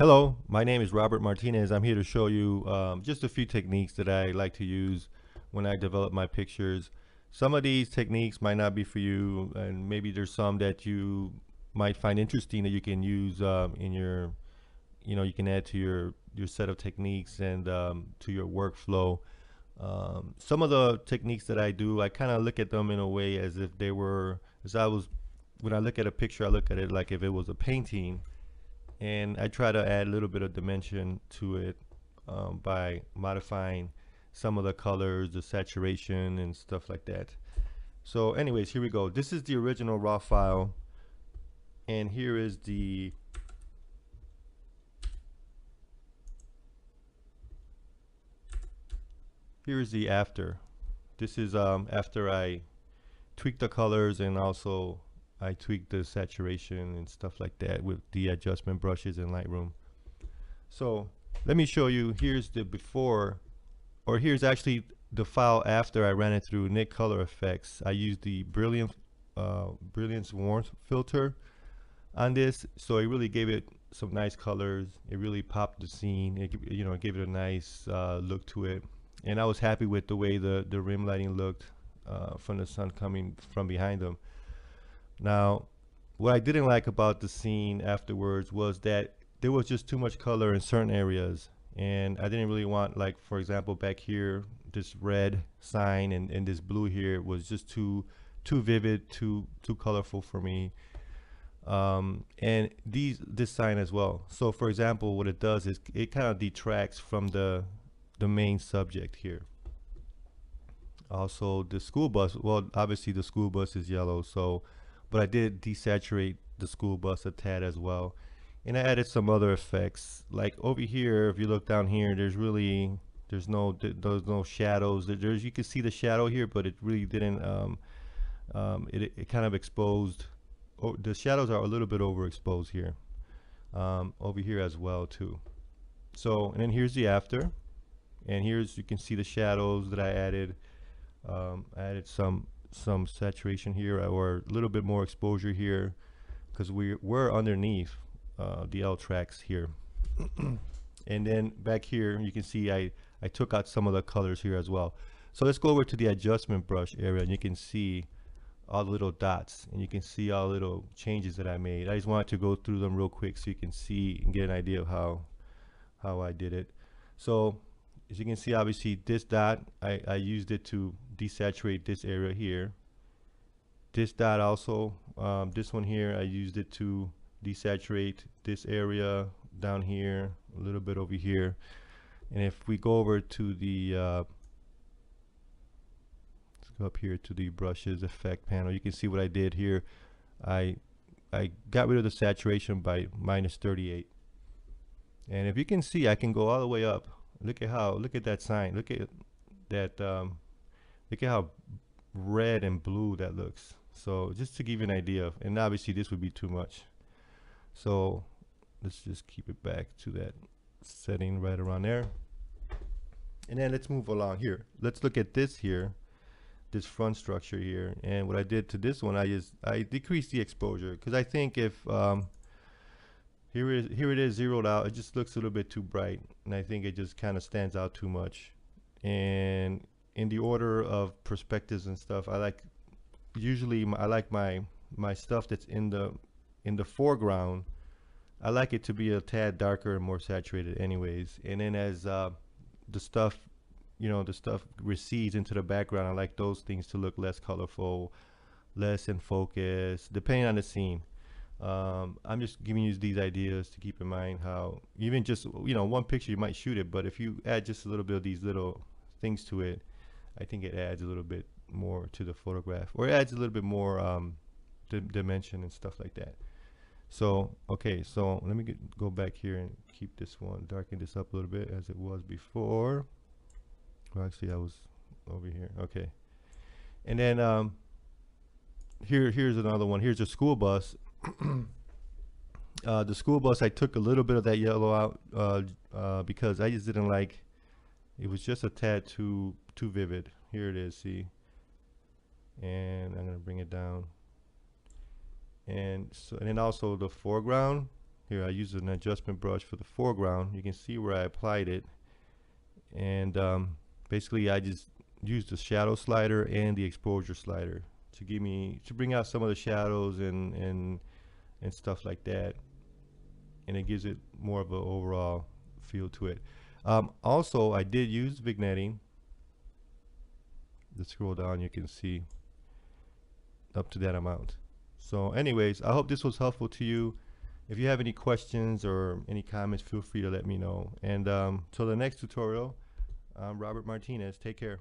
Hello, my name is Robert Martinez. I'm here to show you just a few techniques that I like to use when I develop my pictures. Some of these techniques might not be for you, and maybe there's some that you might find interesting that you can use in your, you can add to your set of techniques and to your workflow. Some of the techniques that I do, I kind of look at them in a way as if they were, as I was, when I look at a picture, I look at it like if it was a painting, and I try to add a little bit of dimension to it by modifying some of the colors, the saturation, and stuff like that. So anyways, here we go. This is the original raw file, and here is the after. This is after I tweak the colors, and also I tweak the saturation and stuff like that with the adjustment brushes in Lightroom. So let me show you. Here's the before, or here's actually the file after I ran it through Nik Color Effects. I used the Brilliance Warmth filter on this, so it really gave it some nice colors. It really popped the scene. It gave it a nice look to it, and I was happy with the way the rim lighting looked from the sun coming from behind them. Now, what I didn't like about the scene afterwards was that there was just too much color in certain areas, and I didn't really want, like, for example, back here, this red sign and this blue here was just too vivid, too colorful for me. And this sign as well. So for example, what it does is it kind of detracts from the main subject here. Also the school bus, well, obviously the school bus is yellow, so, but I did desaturate the school bus a tad as well. And I added some other effects, like over here, if you look down here, there's no shadows. You can see the shadow here, but it really didn't, it kind of exposed. Oh, the shadows are a little bit overexposed here, over here as well too. So, and then here's the after, and you can see the shadows that I added. I added some saturation here, or a little bit more exposure here, because we're underneath the L tracks here. And then back here you can see I took out some of the colors here as well. So let's go over to the adjustment brush area, and you can see all the little dots, and you can see all the little changes that I made. I just wanted to go through them real quick so you can see and get an idea of how I did it. So as you can see, obviously this dot, I used it to desaturate this area here. This dot also, this one here, I used it to desaturate this area down here, a little bit over here. And if we go over to the let's go up here to the brushes effect panel, you can see what I did here. I got rid of the saturation by -38, and if you can see, I can go all the way up. Look at that sign. Look at that. Look at how red and blue that looks. So just to give you an idea, and obviously this would be too much. So let's just keep it back to that setting right around there. And then let's move along here. Let's look at this here, this front structure here. And what I did to this one, I decreased the exposure, because I think if here it is zeroed out, it just looks a little bit too bright, and I think it just kind of stands out too much. And in the order of perspectives and stuff, I like my stuff that's in the foreground, I like it to be a tad darker and more saturated anyways. And then as the stuff recedes into the background, I like those things to look less colorful, less in focus, depending on the scene. I'm just giving you these ideas to keep in mind how even just, one picture you might shoot it, but if you add just a little bit of these little things to it, I think it adds a little bit more to the photograph, or it adds a little bit more dimension and stuff like that. So okay, so let me go back here and keep this one, darken this up a little bit as it was before. Well, actually I was over here. Okay, and then here's another one. Here's a school bus. The school bus, I took a little bit of that yellow out because I just didn't like, it was just a tad too vivid. Here it is, see, and I'm gonna bring it down. And so, and then also the foreground, Here I use an adjustment brush for the foreground. You can see where I applied it, and basically I just used the shadow slider and the exposure slider to bring out some of the shadows and stuff like that, and it gives it more of an overall feel to it. Also, I did use vignetting. Let's scroll down, you can see up to that amount. So anyways, I hope this was helpful to you. If you have any questions or any comments, feel free to let me know. And till the next tutorial, I'm Robert Martinez. Take care.